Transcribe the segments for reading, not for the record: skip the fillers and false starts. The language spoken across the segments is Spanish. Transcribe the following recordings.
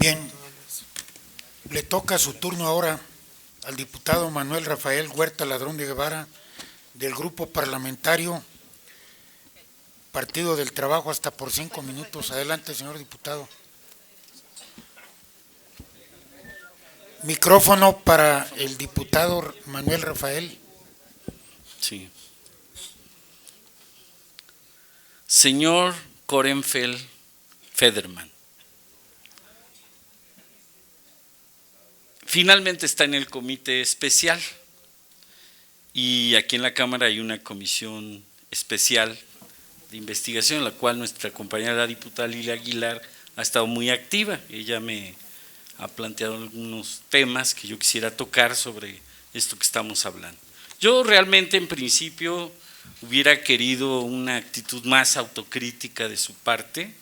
Bien, le toca su turno ahora al diputado Manuel Rafael Huerta Ladrón de Guevara, del Grupo Parlamentario Partido del Trabajo, hasta por 5 minutos. Adelante, señor diputado. Micrófono para el diputado Manuel Rafael. Sí. Señor Korenfeld Federman, finalmente está en el comité especial y aquí en la Cámara hay una comisión especial de investigación en la cual nuestra compañera la diputada Lilia Aguilar ha estado muy activa. Ella me ha planteado algunos temas que yo quisiera tocar sobre esto que estamos hablando. Yo realmente en principio hubiera querido una actitud más autocrítica de su parte,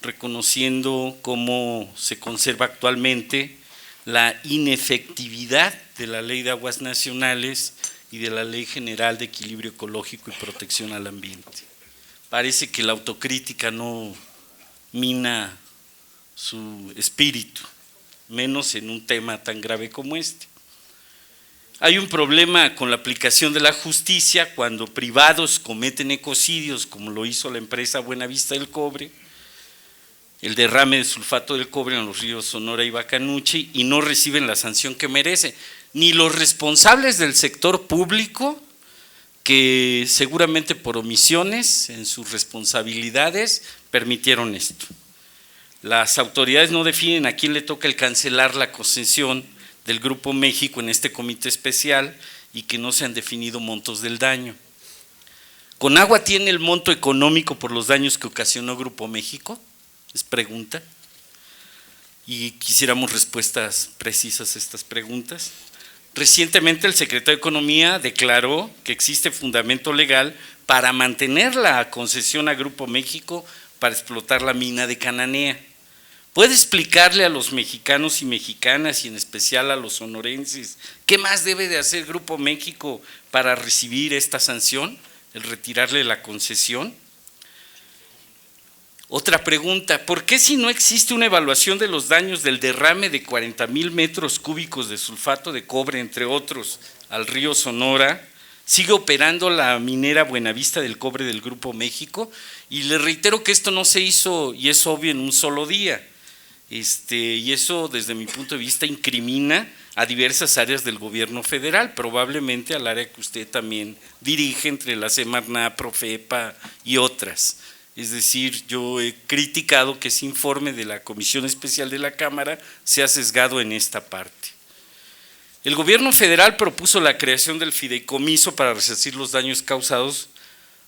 reconociendo cómo se conserva actualmente la inefectividad de la Ley de Aguas Nacionales y de la Ley General de Equilibrio Ecológico y Protección al Ambiente. Parece que la autocrítica no mina su espíritu, menos en un tema tan grave como este. Hay un problema con la aplicación de la justicia cuando privados cometen ecocidios, como lo hizo la empresa Buenavista del Cobre, el derrame de sulfato del cobre en los ríos Sonora y Bacanuchi, y no reciben la sanción que merece, ni los responsables del sector público, que seguramente por omisiones en sus responsabilidades permitieron esto. Las autoridades no definen a quién le toca el cancelar la concesión del Grupo México en este comité especial y que no se han definido montos del daño. ¿Conagua tiene el monto económico por los daños que ocasionó Grupo México? Es pregunta. Y quisiéramos respuestas precisas a estas preguntas. Recientemente el secretario de Economía declaró que existe fundamento legal para mantener la concesión a Grupo México para explotar la mina de Cananea. ¿Puede explicarle a los mexicanos y mexicanas, y en especial a los sonorenses, qué más debe de hacer Grupo México para recibir esta sanción, el retirarle la concesión? Otra pregunta, ¿por qué si no existe una evaluación de los daños del derrame de 40,000 metros cúbicos de sulfato de cobre, entre otros, al río Sonora, sigue operando la minera Buenavista del Cobre del Grupo México? Y le reitero que esto no se hizo, y es obvio, en un solo día. Y eso desde mi punto de vista incrimina a diversas áreas del gobierno federal, probablemente al área que usted también dirige, entre la Semarnat, Profepa y otras. Es decir, yo he criticado que ese informe de la Comisión Especial de la Cámara sea sesgado en esta parte. El gobierno federal propuso la creación del fideicomiso para resarcir los daños causados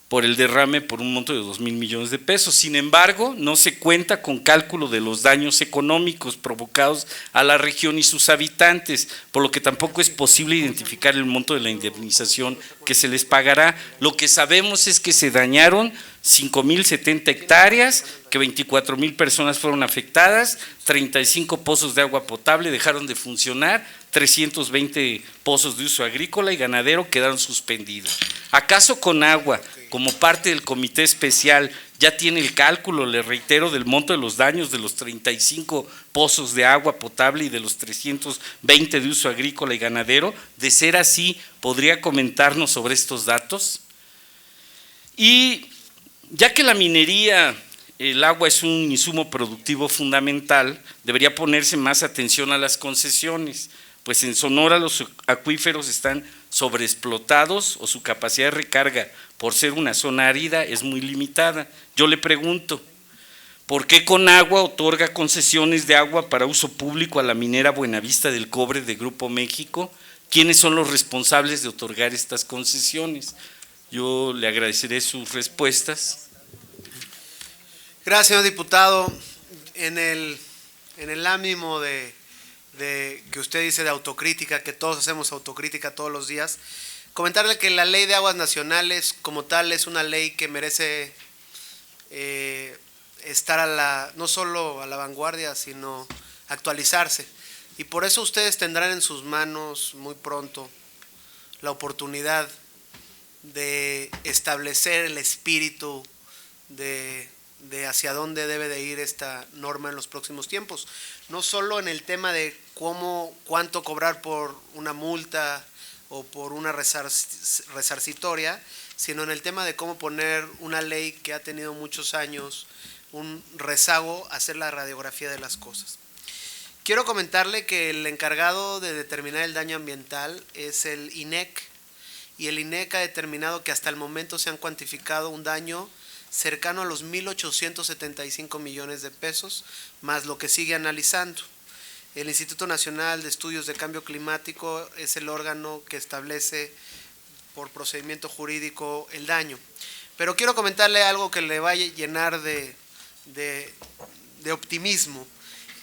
por el derrame por un monto de 2,000 millones de pesos. Sin embargo, no se cuenta con cálculo de los daños económicos provocados a la región y sus habitantes, por lo que tampoco es posible identificar el monto de la indemnización que se les pagará. Lo que sabemos es que se dañaron 5,070 hectáreas, que 24,000 personas fueron afectadas, 35 pozos de agua potable dejaron de funcionar, 320 pozos de uso agrícola y ganadero quedaron suspendidos. ¿Acaso Conagua, como parte del comité especial, ya tiene el cálculo, le reitero, del monto de los daños de los 35 pozos de agua potable y de los 320 de uso agrícola y ganadero? De ser así, ¿podría comentarnos sobre estos datos? Y ya que la minería, el agua es un insumo productivo fundamental, debería ponerse más atención a las concesiones, pues en Sonora los acuíferos están sobreexplotados o su capacidad de recarga, por ser una zona árida, es muy limitada. Yo le pregunto, ¿por qué Conagua otorga concesiones de agua para uso público a la minera Buenavista del Cobre de Grupo México? ¿Quiénes son los responsables de otorgar estas concesiones? Yo le agradeceré sus respuestas. Gracias, señor diputado. En el ánimo de que usted dice de autocrítica, que todos hacemos autocrítica todos los días, comentarle que la Ley de Aguas Nacionales como tal es una ley que merece estar no solo a la vanguardia, sino actualizarse. Y por eso ustedes tendrán en sus manos muy pronto la oportunidad de establecer el espíritu de hacia dónde debe de ir esta norma en los próximos tiempos. No solo en el tema de cuánto cobrar por una multa o por una resarcitoria, sino en el tema de cómo poner una ley que ha tenido muchos años un rezago, hacer la radiografía de las cosas. Quiero comentarle que el encargado de determinar el daño ambiental es el INEC, y el INEC ha determinado que hasta el momento se han cuantificado un daño cercano a los 1.875 millones de pesos, más lo que sigue analizando. El Instituto Nacional de Estudios de Cambio Climático es el órgano que establece por procedimiento jurídico el daño. Pero quiero comentarle algo que le va a llenar de optimismo,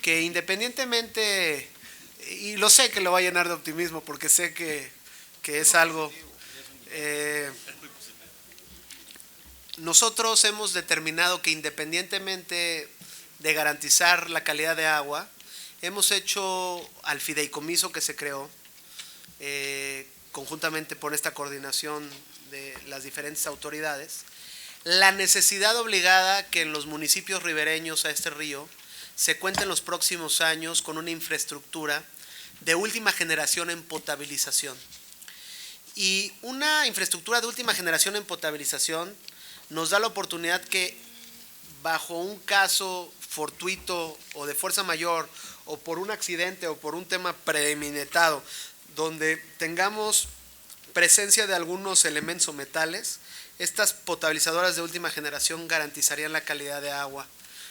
que independientemente, y lo sé que lo va a llenar de optimismo porque sé que es algo… nosotros hemos determinado que independientemente de garantizar la calidad de agua, hemos hecho al fideicomiso que se creó, conjuntamente por esta coordinación de las diferentes autoridades, la necesidad obligada que en los municipios ribereños a este río se cuente en los próximos años con una infraestructura de última generación en potabilización. Y una infraestructura de última generación en potabilización nos da la oportunidad que bajo un caso fortuito o de fuerza mayor o por un accidente o por un tema premeditado donde tengamos presencia de algunos elementos o metales, estas potabilizadoras de última generación garantizarían la calidad de agua.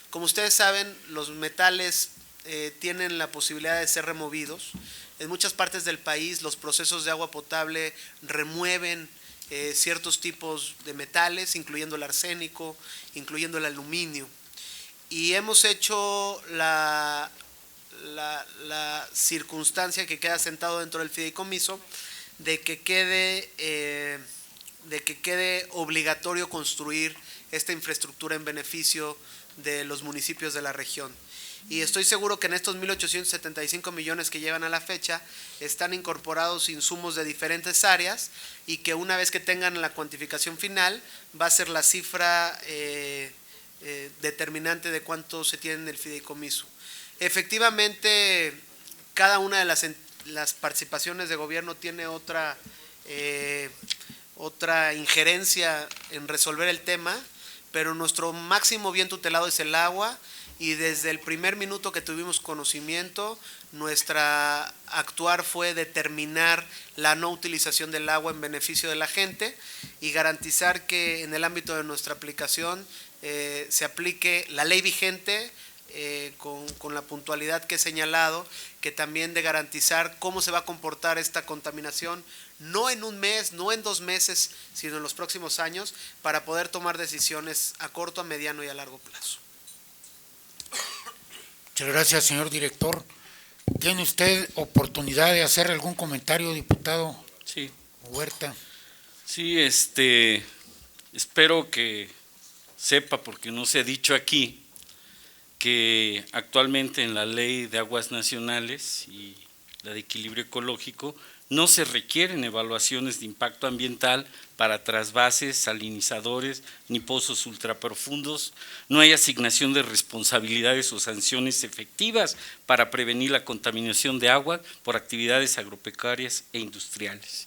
Como ustedes saben, los metales tienen la posibilidad de ser removidos. En muchas partes del país los procesos de agua potable remueven ciertos tipos de metales, incluyendo el arsénico, incluyendo el aluminio. Y hemos hecho la circunstancia que queda sentado dentro del fideicomiso de que quede obligatorio construir esta infraestructura en beneficio de los municipios de la región. Y estoy seguro que en estos 1.875 millones que llevan a la fecha están incorporados insumos de diferentes áreas y que una vez que tengan la cuantificación final va a ser la cifra determinante de cuánto se tiene en el fideicomiso. Efectivamente, cada una de las participaciones de gobierno tiene otra injerencia en resolver el tema, pero nuestro máximo bien tutelado es el agua. Y desde el primer minuto que tuvimos conocimiento, nuestra actuar fue determinar la no utilización del agua en beneficio de la gente y garantizar que en el ámbito de nuestra aplicación se aplique la ley vigente con la puntualidad que he señalado, que también de garantizar cómo se va a comportar esta contaminación, no en un mes, no en 2 meses, sino en los próximos años, para poder tomar decisiones a corto, a mediano y a largo plazo. Muchas gracias, señor director. ¿Tiene usted oportunidad de hacer algún comentario, diputado? Sí. Huerta. Sí, espero que sepa, porque no se ha dicho aquí, que actualmente en la Ley de Aguas Nacionales y la de Equilibrio Ecológico no se requieren evaluaciones de impacto ambiental para trasvases, salinizadores ni pozos ultraprofundos. No hay asignación de responsabilidades o sanciones efectivas para prevenir la contaminación de agua por actividades agropecuarias e industriales.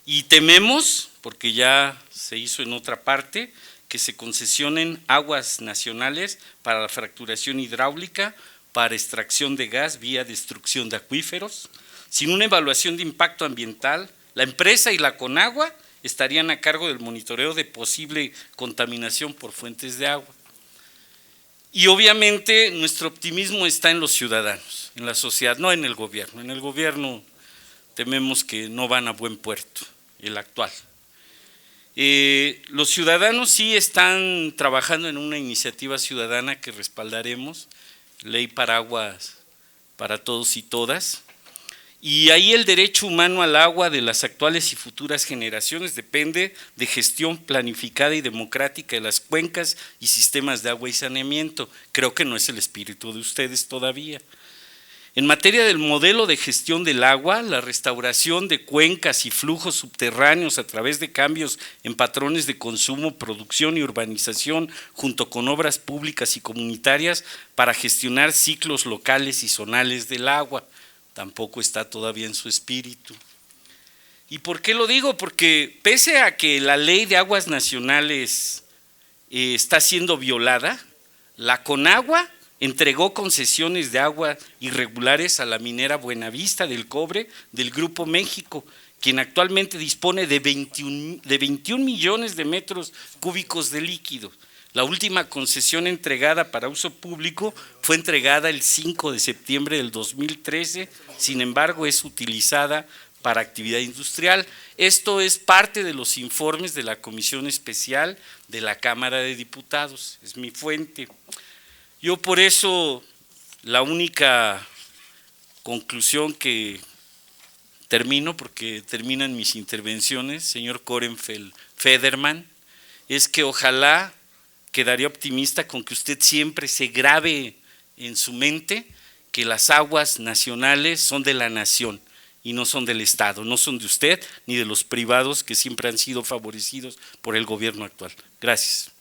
Y tememos, porque ya se hizo en otra parte, que se concesionen aguas nacionales para la fracturación hidráulica, para extracción de gas vía destrucción de acuíferos. Sin una evaluación de impacto ambiental, la empresa y la Conagua estarían a cargo del monitoreo de posible contaminación por fuentes de agua. Y obviamente nuestro optimismo está en los ciudadanos, en la sociedad, no en el gobierno. En el gobierno tememos que no van a buen puerto, el actual. Los ciudadanos sí están trabajando en una iniciativa ciudadana que respaldaremos, Ley Paraguas para todos y todas. Y ahí el derecho humano al agua de las actuales y futuras generaciones depende de gestión planificada y democrática de las cuencas y sistemas de agua y saneamiento. Creo que no es el espíritu de ustedes todavía. En materia del modelo de gestión del agua, la restauración de cuencas y flujos subterráneos a través de cambios en patrones de consumo, producción y urbanización, junto con obras públicas y comunitarias para gestionar ciclos locales y zonales del agua, tampoco está todavía en su espíritu. ¿Y por qué lo digo? Porque pese a que la Ley de Aguas Nacionales está siendo violada, la Conagua entregó concesiones de agua irregulares a la minera Buenavista del Cobre del Grupo México, quien actualmente dispone de 21 millones de metros cúbicos de líquido. La última concesión entregada para uso público fue entregada el 5 de septiembre del 2013, sin embargo es utilizada para actividad industrial. Esto es parte de los informes de la Comisión Especial de la Cámara de Diputados, es mi fuente. Yo por eso la única conclusión que termino, porque terminan mis intervenciones, señor Korenfeld-Federman, es que ojalá quedaría optimista con que usted siempre se grabe en su mente que las aguas nacionales son de la nación y no son del Estado, no son de usted ni de los privados que siempre han sido favorecidos por el gobierno actual. Gracias.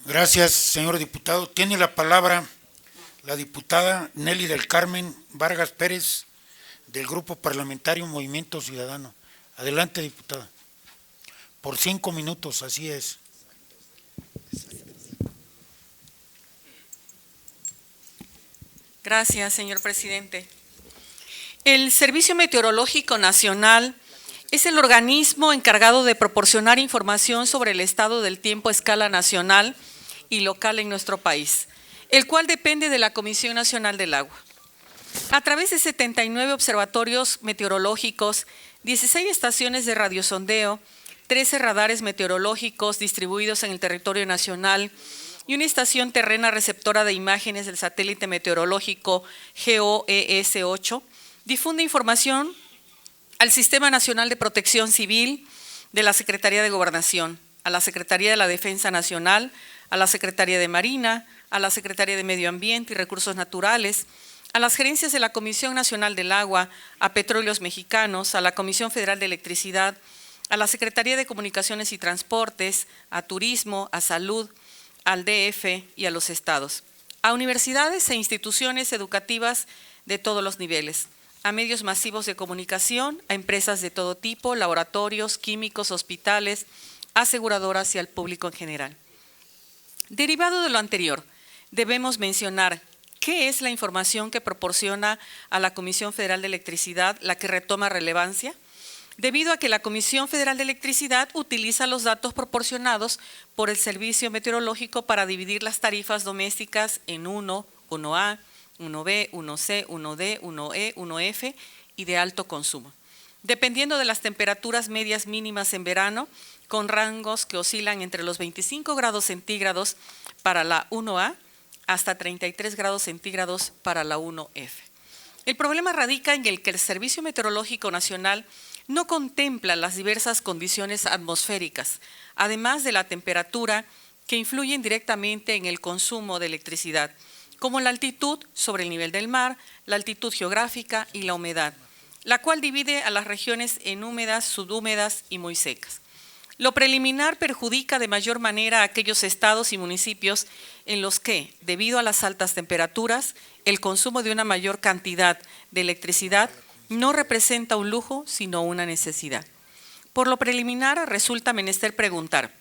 Gracias, señor diputado. Tiene la palabra la diputada Nelly del Carmen Vargas Pérez, del Grupo Parlamentario Movimiento Ciudadano. Adelante, diputada. Por 5 minutos, así es. Gracias, señor presidente. El Servicio Meteorológico Nacional es el organismo encargado de proporcionar información sobre el estado del tiempo a escala nacional y local en nuestro país, el cual depende de la Comisión Nacional del Agua. A través de 79 observatorios meteorológicos, 16 estaciones de radiosondeo, 13 radares meteorológicos distribuidos en el territorio nacional y una estación terrena receptora de imágenes del satélite meteorológico GOES-8, difunde información al Sistema Nacional de Protección Civil de la Secretaría de Gobernación, a la Secretaría de la Defensa Nacional, a la Secretaría de Marina, a la Secretaría de Medio Ambiente y Recursos Naturales, a las gerencias de la Comisión Nacional del Agua, a Petróleos Mexicanos, a la Comisión Federal de Electricidad, a la Secretaría de Comunicaciones y Transportes, a Turismo, a Salud, al DF y a los estados, a universidades e instituciones educativas de todos los niveles, a medios masivos de comunicación, a empresas de todo tipo, laboratorios, químicos, hospitales, aseguradoras y al público en general. Derivado de lo anterior, debemos mencionar qué es la información que proporciona a la Comisión Federal de Electricidad la que retoma relevancia, debido a que la Comisión Federal de Electricidad utiliza los datos proporcionados por el Servicio Meteorológico para dividir las tarifas domésticas en 1, 1A, 1B, 1C, 1D, 1E, 1F y de alto consumo, dependiendo de las temperaturas medias mínimas en verano, con rangos que oscilan entre los 25 grados centígrados para la 1A hasta 33 grados centígrados para la 1F. El problema radica en el que el Servicio Meteorológico Nacional no contempla las diversas condiciones atmosféricas, además de la temperatura que influyen directamente en el consumo de electricidad, como la altitud sobre el nivel del mar, la altitud geográfica y la humedad, la cual divide a las regiones en húmedas, subhúmedas y muy secas. Lo preliminar perjudica de mayor manera a aquellos estados y municipios en los que, debido a las altas temperaturas, el consumo de una mayor cantidad de electricidad no representa un lujo, sino una necesidad. Por lo preliminar, resulta menester preguntar,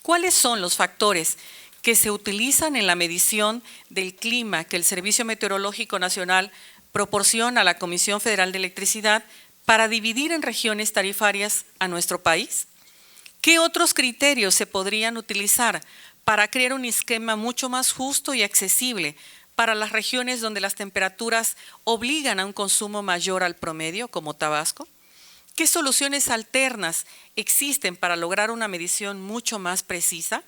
¿cuáles son los factores que se utilizan en la medición del clima que el Servicio Meteorológico Nacional proporciona a la Comisión Federal de Electricidad para dividir en regiones tarifarias a nuestro país? ¿Qué otros criterios se podrían utilizar para crear un esquema mucho más justo y accesible para las regiones donde las temperaturas obligan a un consumo mayor al promedio, como Tabasco? ¿Qué soluciones alternas existen para lograr una medición mucho más precisa?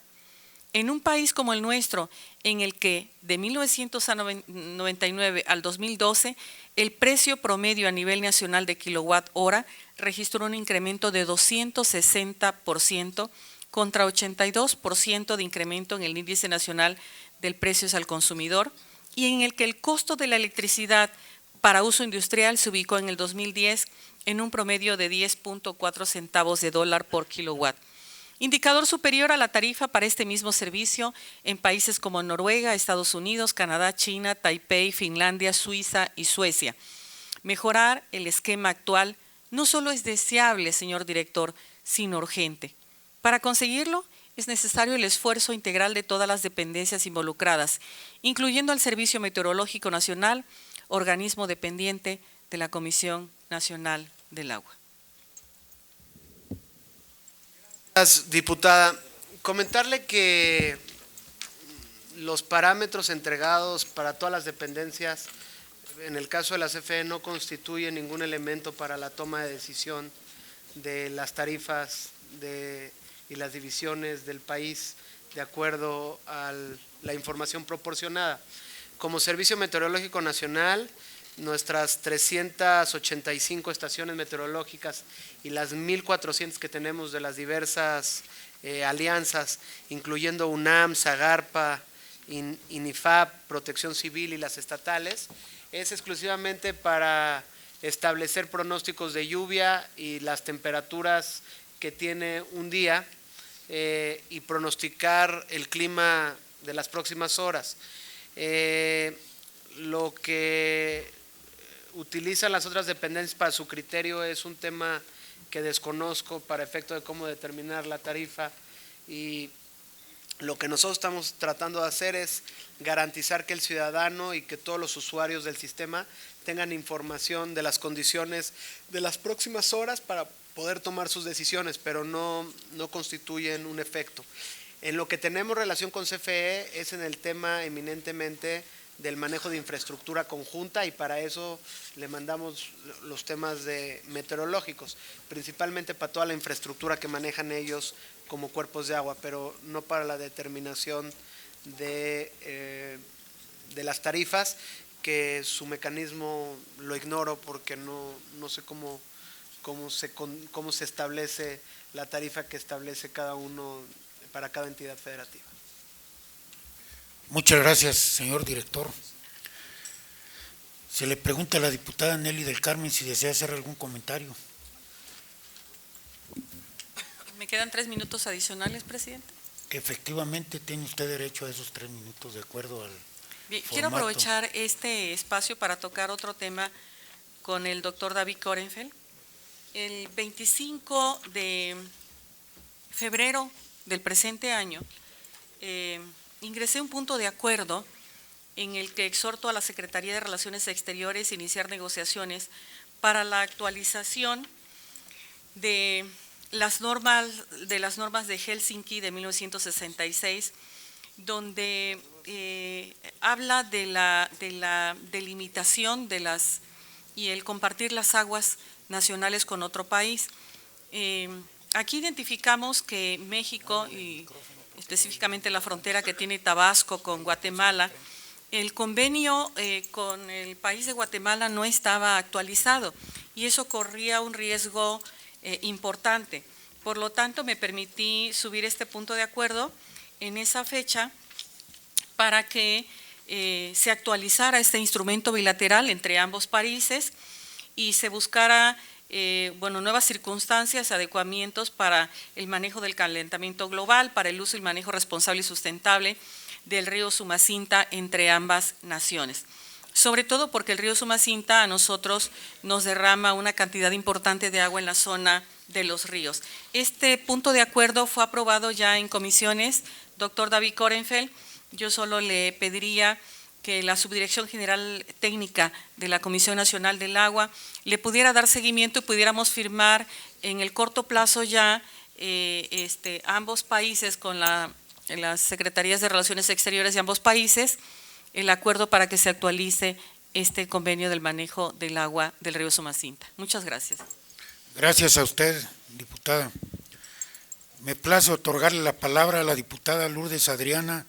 En un país como el nuestro, en el que de 1999 al 2012, el precio promedio a nivel nacional de kilowatt hora registró un incremento de 260% contra 82% de incremento en el índice nacional del precios al consumidor y en el que el costo de la electricidad para uso industrial se ubicó en el 2010 en un promedio de 10.4 centavos de dólar por kilowatt. Indicador superior a la tarifa para este mismo servicio en países como Noruega, Estados Unidos, Canadá, China, Taipei, Finlandia, Suiza y Suecia. Mejorar el esquema actual no solo es deseable, señor director, sino urgente. Para conseguirlo, es necesario el esfuerzo integral de todas las dependencias involucradas, incluyendo al Servicio Meteorológico Nacional, organismo dependiente de la Comisión Nacional del Agua. Gracias, diputada. Comentarle que los parámetros entregados para todas las dependencias, en el caso de la CFE, no constituyen ningún elemento para la toma de decisión de las tarifas y las divisiones del país de acuerdo a la información proporcionada. Como Servicio Meteorológico Nacional, nuestras 385 estaciones meteorológicas y las 1.400 que tenemos de las diversas alianzas, incluyendo UNAM, Zagarpa, INIFAP, Protección Civil y las estatales, es exclusivamente para establecer pronósticos de lluvia y las temperaturas que tiene un día y pronosticar el clima de las próximas horas. Lo que utilizan las otras dependencias para su criterio es un tema que desconozco para efecto de cómo determinar la tarifa, y lo que nosotros estamos tratando de hacer es garantizar que el ciudadano y que todos los usuarios del sistema tengan información de las condiciones de las próximas horas para poder tomar sus decisiones, pero no constituyen un efecto. En lo que tenemos relación con CFE es en el tema eminentemente del manejo de infraestructura conjunta, y para eso le mandamos los temas meteorológicos, principalmente para toda la infraestructura que manejan ellos como cuerpos de agua, pero no para la determinación de las tarifas, que su mecanismo lo ignoro porque no sé cómo se establece la tarifa que establece cada uno para cada entidad federativa. Muchas gracias, señor director. Se le pregunta a la diputada Nelly del Carmen si desea hacer algún comentario. Me quedan 3 minutos adicionales, presidente. Efectivamente, tiene usted derecho a esos 3 minutos de acuerdo al Bien, formato. quiero aprovechar este espacio para tocar otro tema con el doctor David Korenfeld. El 25 de febrero del presente año, ingresé un punto de acuerdo en el que exhorto a la Secretaría de Relaciones Exteriores a iniciar negociaciones para la actualización de las normas de Helsinki de 1966, donde habla de la delimitación y el compartir las aguas nacionales con otro país. Aquí identificamos que México, y específicamente la frontera que tiene Tabasco con Guatemala, el convenio con el país de Guatemala no estaba actualizado, y eso corría un riesgo importante. Por lo tanto, me permití subir este punto de acuerdo en esa fecha para que se actualizara este instrumento bilateral entre ambos países y se buscara nuevas circunstancias, adecuamientos para el manejo del calentamiento global, para el uso y manejo responsable y sustentable del río Sumacinta entre ambas naciones. Sobre todo porque el río Sumacinta a nosotros nos derrama una cantidad importante de agua en la zona de los ríos. Este punto de acuerdo fue aprobado ya en comisiones, doctor David Korenfeld. Yo solo le pediría que la Subdirección General Técnica de la Comisión Nacional del Agua le pudiera dar seguimiento y pudiéramos firmar en el corto plazo ya ambos países con las Secretarías de Relaciones Exteriores de ambos países el acuerdo para que se actualice este convenio del manejo del agua del río Sumacinta. Muchas gracias. Gracias a usted, diputada. Me place otorgarle la palabra a la diputada Lourdes Adriana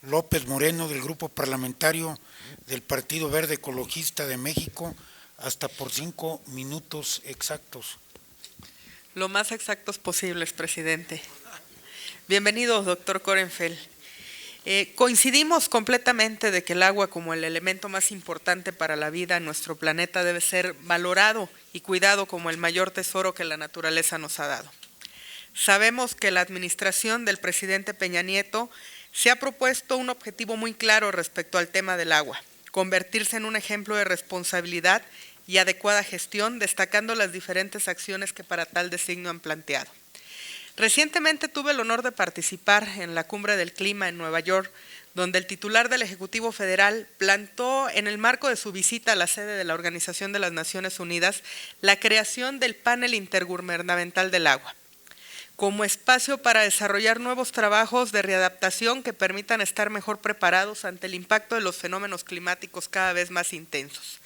López Moreno, del Grupo Parlamentario del Partido Verde Ecologista de México, hasta por 5 minutos exactos. Lo más exactos posibles, presidente. Bienvenido, doctor Korenfeld. Coincidimos completamente de que el agua, como el elemento más importante para la vida en nuestro planeta, debe ser valorado y cuidado como el mayor tesoro que la naturaleza nos ha dado. Sabemos que la administración del presidente Peña Nieto se ha propuesto un objetivo muy claro respecto al tema del agua: convertirse en un ejemplo de responsabilidad y adecuada gestión, destacando las diferentes acciones que para tal designio han planteado. Recientemente tuve el honor de participar en la Cumbre del Clima en Nueva York, donde el titular del Ejecutivo Federal plantó, en el marco de su visita a la sede de la Organización de las Naciones Unidas, la creación del Panel Intergubernamental del Agua, como espacio para desarrollar nuevos trabajos de readaptación que permitan estar mejor preparados ante el impacto de los fenómenos climáticos cada vez más intensos.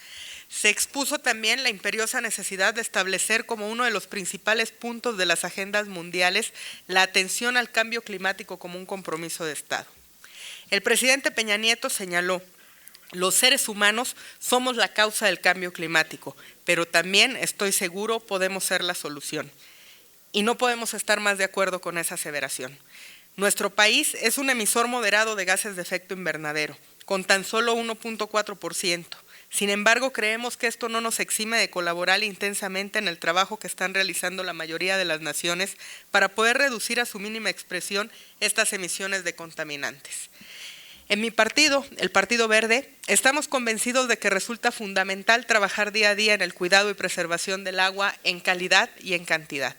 Se expuso también la imperiosa necesidad de establecer como uno de los principales puntos de las agendas mundiales la atención al cambio climático como un compromiso de Estado. El presidente Peña Nieto señaló: los seres humanos somos la causa del cambio climático, pero también, estoy seguro, podemos ser la solución. Y no podemos estar más de acuerdo con esa aseveración. Nuestro país es un emisor moderado de gases de efecto invernadero, con tan solo 1.4%. Sin embargo, creemos que esto no nos exime de colaborar intensamente en el trabajo que están realizando la mayoría de las naciones para poder reducir a su mínima expresión estas emisiones de contaminantes. En mi partido, el Partido Verde, estamos convencidos de que resulta fundamental trabajar día a día en el cuidado y preservación del agua en calidad y en cantidad.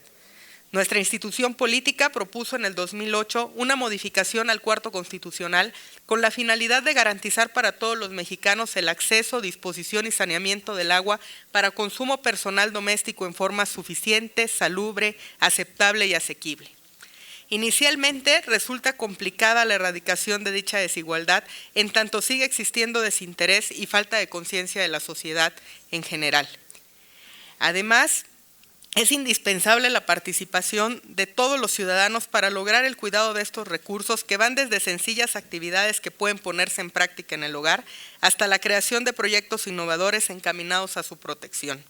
Nuestra institución política propuso en el 2008 una modificación al Cuarto Constitucional con la finalidad de garantizar para todos los mexicanos el acceso, disposición y saneamiento del agua para consumo personal doméstico en forma suficiente, salubre, aceptable y asequible. Inicialmente resulta complicada la erradicación de dicha desigualdad, en tanto sigue existiendo desinterés y falta de conciencia de la sociedad en general. Además, es indispensable la participación de todos los ciudadanos para lograr el cuidado de estos recursos, que van desde sencillas actividades que pueden ponerse en práctica en el hogar hasta la creación de proyectos innovadores encaminados a su protección.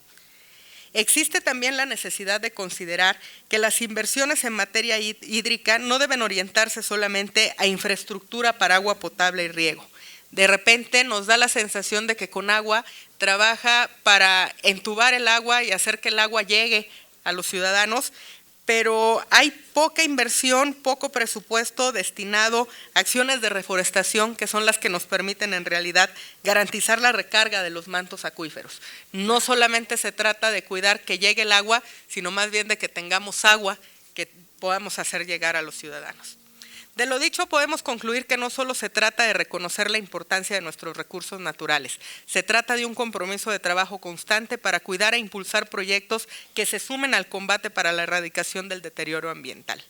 Existe también la necesidad de considerar que las inversiones en materia hídrica no deben orientarse solamente a infraestructura para agua potable y riego. De repente nos da la sensación de que con agua trabaja para entubar el agua y hacer que el agua llegue a los ciudadanos, pero hay poca inversión, poco presupuesto destinado a acciones de reforestación, que son las que nos permiten en realidad garantizar la recarga de los mantos acuíferos. No solamente se trata de cuidar que llegue el agua, sino más bien de que tengamos agua que podamos hacer llegar a los ciudadanos. De lo dicho, podemos concluir que no solo se trata de reconocer la importancia de nuestros recursos naturales, se trata de un compromiso de trabajo constante para cuidar e impulsar proyectos que se sumen al combate para la erradicación del deterioro ambiental.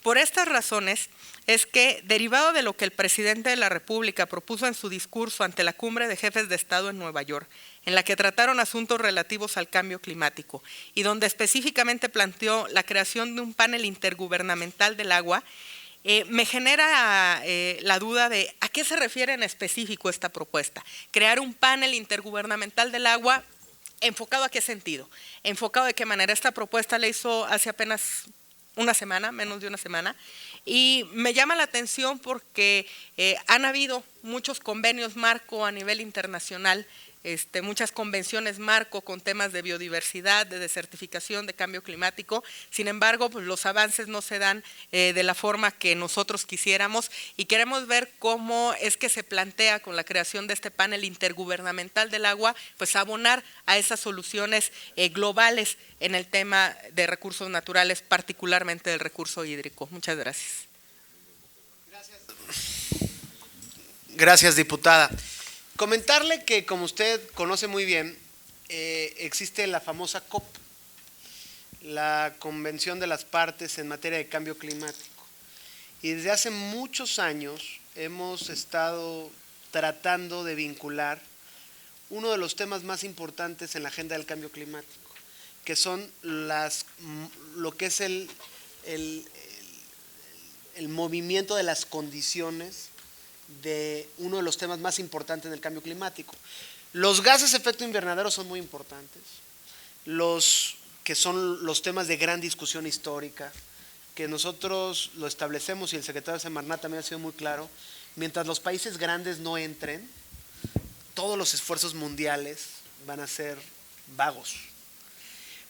Por estas razones es que, derivado de lo que el presidente de la República propuso en su discurso ante la Cumbre de Jefes de Estado en Nueva York, en la que trataron asuntos relativos al cambio climático y donde específicamente planteó la creación de un panel intergubernamental del agua, me genera la duda de a qué se refiere en específico esta propuesta. Crear un panel intergubernamental del agua, ¿enfocado a qué sentido? ¿Enfocado de qué manera? Esta propuesta la hizo hace apenas una semana, menos de una semana, y me llama la atención porque han habido muchos convenios marco a nivel internacional, muchas convenciones marco con temas de biodiversidad, de desertificación, de cambio climático. Sin embargo, pues los avances no se dan de la forma que nosotros quisiéramos, y queremos ver cómo es que se plantea con la creación de este panel intergubernamental del agua, pues abonar a esas soluciones globales en el tema de recursos naturales, particularmente del recurso hídrico. Muchas gracias. Gracias, diputada. Comentarle que, como usted conoce muy bien, existe la famosa COP, la Convención de las Partes en materia de cambio climático. Y desde hace muchos años hemos estado tratando de vincular uno de los temas más importantes en la agenda del cambio climático, que son lo que es el movimiento de las condiciones de uno de los temas más importantes del cambio climático. Los gases de efecto invernadero son muy importantes, que son los temas de gran discusión histórica, que nosotros lo establecemos, y el secretario Semarnat también ha sido muy claro, mientras los países grandes no entren, todos los esfuerzos mundiales van a ser vagos.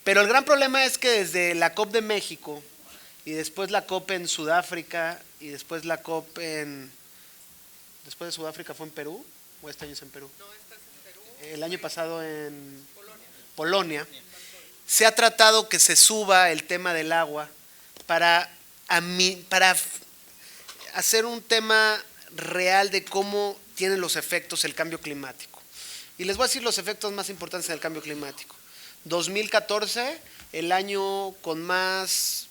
Pero el gran problema es que desde la COP de México y después la COP en Sudáfrica y después la COP en... ¿Después de Sudáfrica fue en Perú? ¿O este año es en Perú? No, estás en Perú. El año pasado en Polonia. Se ha tratado que se suba el tema del agua para hacer un tema real de cómo tienen los efectos el cambio climático. Y les voy a decir los efectos más importantes del cambio climático. 2014, el año con más,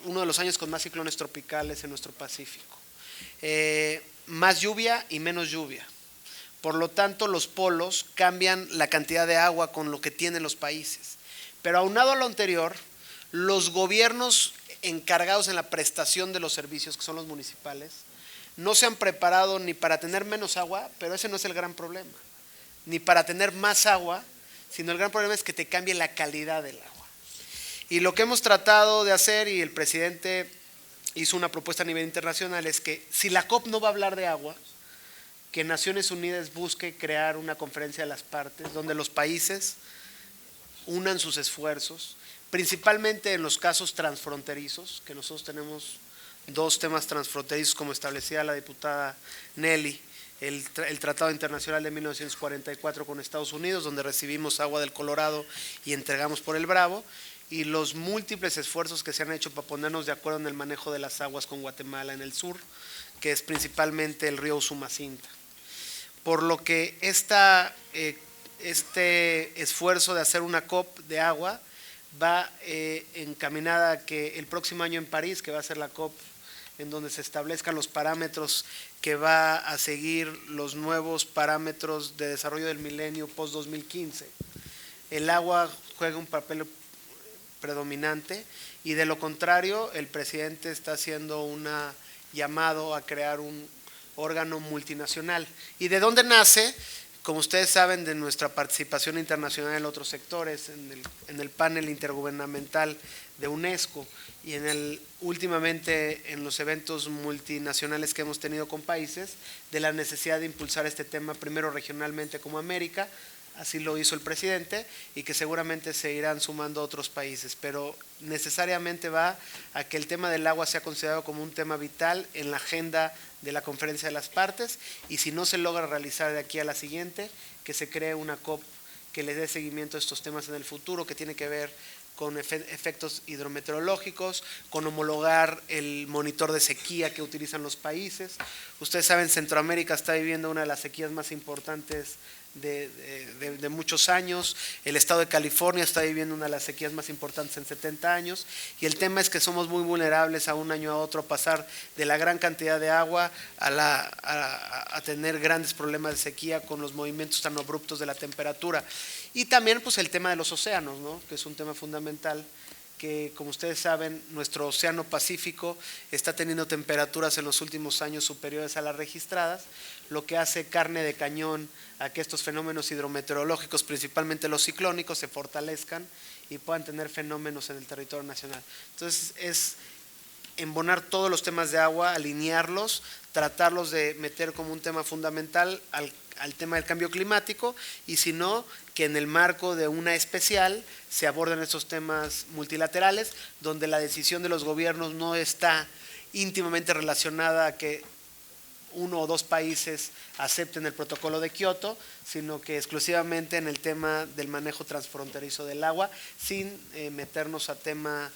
uno de los años con más ciclones tropicales en nuestro Pacífico. Más lluvia y menos lluvia. Por lo tanto, los polos cambian la cantidad de agua con lo que tienen los países. Pero aunado a lo anterior, los gobiernos encargados en la prestación de los servicios, que son los municipales, no se han preparado ni para tener menos agua, pero ese no es el gran problema, ni para tener más agua, sino el gran problema es que te cambie la calidad del agua. Y lo que hemos tratado de hacer, y el presidente hizo una propuesta a nivel internacional, es que si la COP no va a hablar de agua, que Naciones Unidas busque crear una conferencia de las partes, donde los países unan sus esfuerzos, principalmente en los casos transfronterizos, que nosotros tenemos 2 temas transfronterizos, como establecía la diputada Nelly, el Tratado Internacional de 1944 con Estados Unidos, donde recibimos agua del Colorado y entregamos por el Bravo, y los múltiples esfuerzos que se han hecho para ponernos de acuerdo en el manejo de las aguas con Guatemala en el sur, que es principalmente el río Usumacinta. Por lo que este esfuerzo de hacer una COP de agua va encaminada a que el próximo año en París, que va a ser la COP en donde se establezcan los parámetros que va a seguir los nuevos parámetros de desarrollo del milenio post-2015, el agua juega un papel predominante, y de lo contrario el presidente está haciendo un llamado a crear un órgano multinacional. ¿Y de dónde nace? Como ustedes saben, de nuestra participación internacional en otros sectores, en el panel intergubernamental de UNESCO y últimamente en los eventos multinacionales que hemos tenido con países, de la necesidad de impulsar este tema primero regionalmente como América, así lo hizo el presidente, y que seguramente se irán sumando otros países, pero necesariamente va a que el tema del agua sea considerado como un tema vital en la agenda de la conferencia de las partes, y si no se logra realizar de aquí a la siguiente, que se cree una COP que le dé seguimiento a estos temas en el futuro, que tiene que ver con efectos hidrometeorológicos, con homologar el monitor de sequía que utilizan los países. Ustedes saben, Centroamérica está viviendo una de las sequías más importantes de muchos años. El estado de California está viviendo una de las sequías más importantes en 70 años, y el tema es que somos muy vulnerables a un año a otro a pasar de la gran cantidad de agua a tener grandes problemas de sequía con los movimientos tan abruptos de la temperatura. Y también pues el tema de los océanos, ¿no?, que es un tema fundamental, que como ustedes saben, nuestro océano Pacífico está teniendo temperaturas en los últimos años superiores a las registradas, lo que hace carne de cañón a que estos fenómenos hidrometeorológicos, principalmente los ciclónicos, se fortalezcan y puedan tener fenómenos en el territorio nacional. Entonces es embonar todos los temas de agua, alinearlos, tratarlos de meter como un tema fundamental al tema del cambio climático, y si no, que en el marco de una especial se aborden esos temas multilaterales, donde la decisión de los gobiernos no está íntimamente relacionada a que 1 o 2 países acepten el protocolo de Kioto, sino que exclusivamente en el tema del manejo transfronterizo del agua, sin meternos a tema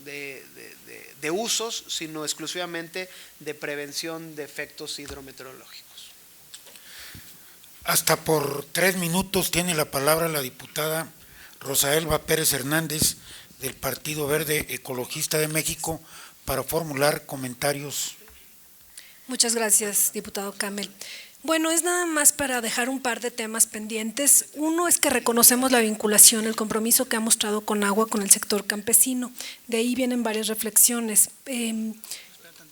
de usos, sino exclusivamente de prevención de efectos hidrometeorológicos. Hasta por 3 minutos tiene la palabra la diputada Rosa Elba Pérez Hernández, del Partido Verde Ecologista de México, para formular comentarios. Muchas gracias, diputado Camel. Bueno, es nada más para dejar un par de temas pendientes. Uno es que reconocemos la vinculación, el compromiso que ha mostrado Conagua con el sector campesino. De ahí vienen varias reflexiones.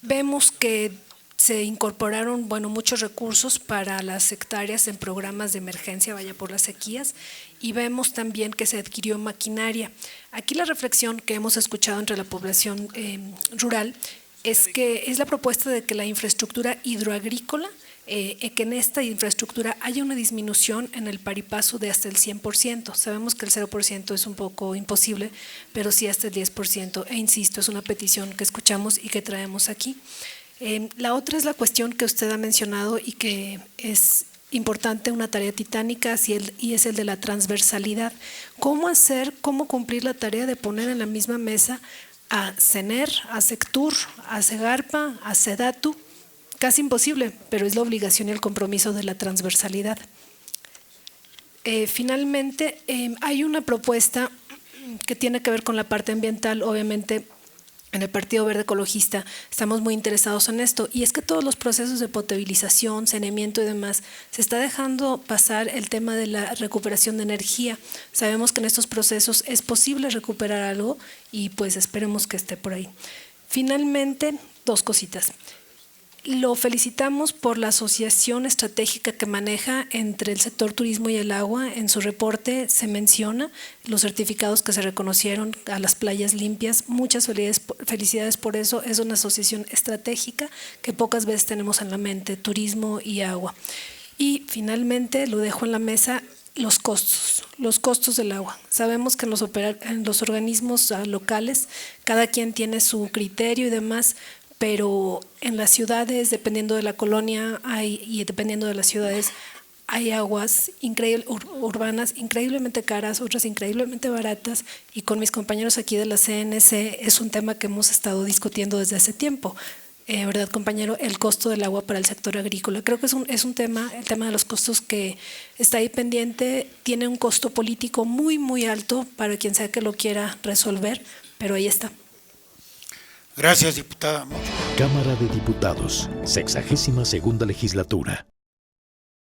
Vemos que se incorporaron muchos recursos para las hectáreas en programas de emergencia, vaya por las sequías, y vemos también que se adquirió maquinaria. Aquí la reflexión que hemos escuchado entre la población rural es que es la propuesta de que la infraestructura hidroagrícola, que en esta infraestructura haya una disminución en el paripaso de hasta el 100%. Sabemos que el 0% es un poco imposible, pero sí hasta el 10%. E insisto, es una petición que escuchamos y que traemos aquí. La otra es la cuestión que usted ha mencionado y que es importante, una tarea titánica, y es el de la transversalidad. ¿Cómo cumplir la tarea de poner en la misma mesa a CENER, a Sectur, a Segarpa, a Sedatu? Casi imposible, pero es la obligación y el compromiso de la transversalidad. Finalmente, hay una propuesta que tiene que ver con la parte ambiental. Obviamente, en el Partido Verde Ecologista estamos muy interesados en esto, y es que todos los procesos de potabilización, saneamiento y demás, se está dejando pasar el tema de la recuperación de energía. Sabemos que en estos procesos es posible recuperar algo y pues esperemos que esté por ahí. Finalmente, dos cositas. Lo felicitamos por la asociación estratégica que maneja entre el sector turismo y el agua. En su reporte se menciona los certificados que se reconocieron a las playas limpias. Muchas felicidades por eso. Es una asociación estratégica que pocas veces tenemos en la mente, turismo y agua. Y finalmente, lo dejo en la mesa, los costos del agua. Sabemos que en los organismos locales cada quien tiene su criterio y demás, pero en las ciudades, dependiendo de la colonia y dependiendo de las ciudades, hay aguas urbanas increíblemente caras, otras increíblemente baratas, y con mis compañeros aquí de la CNC es un tema que hemos estado discutiendo desde hace tiempo. ¿Verdad, compañero? El costo del agua para el sector agrícola. Creo que es un tema, el tema de los costos, que está ahí pendiente, tiene un costo político muy, muy alto para quien sea que lo quiera resolver, pero ahí está. Gracias, diputada. Cámara de Diputados, 62ª legislatura.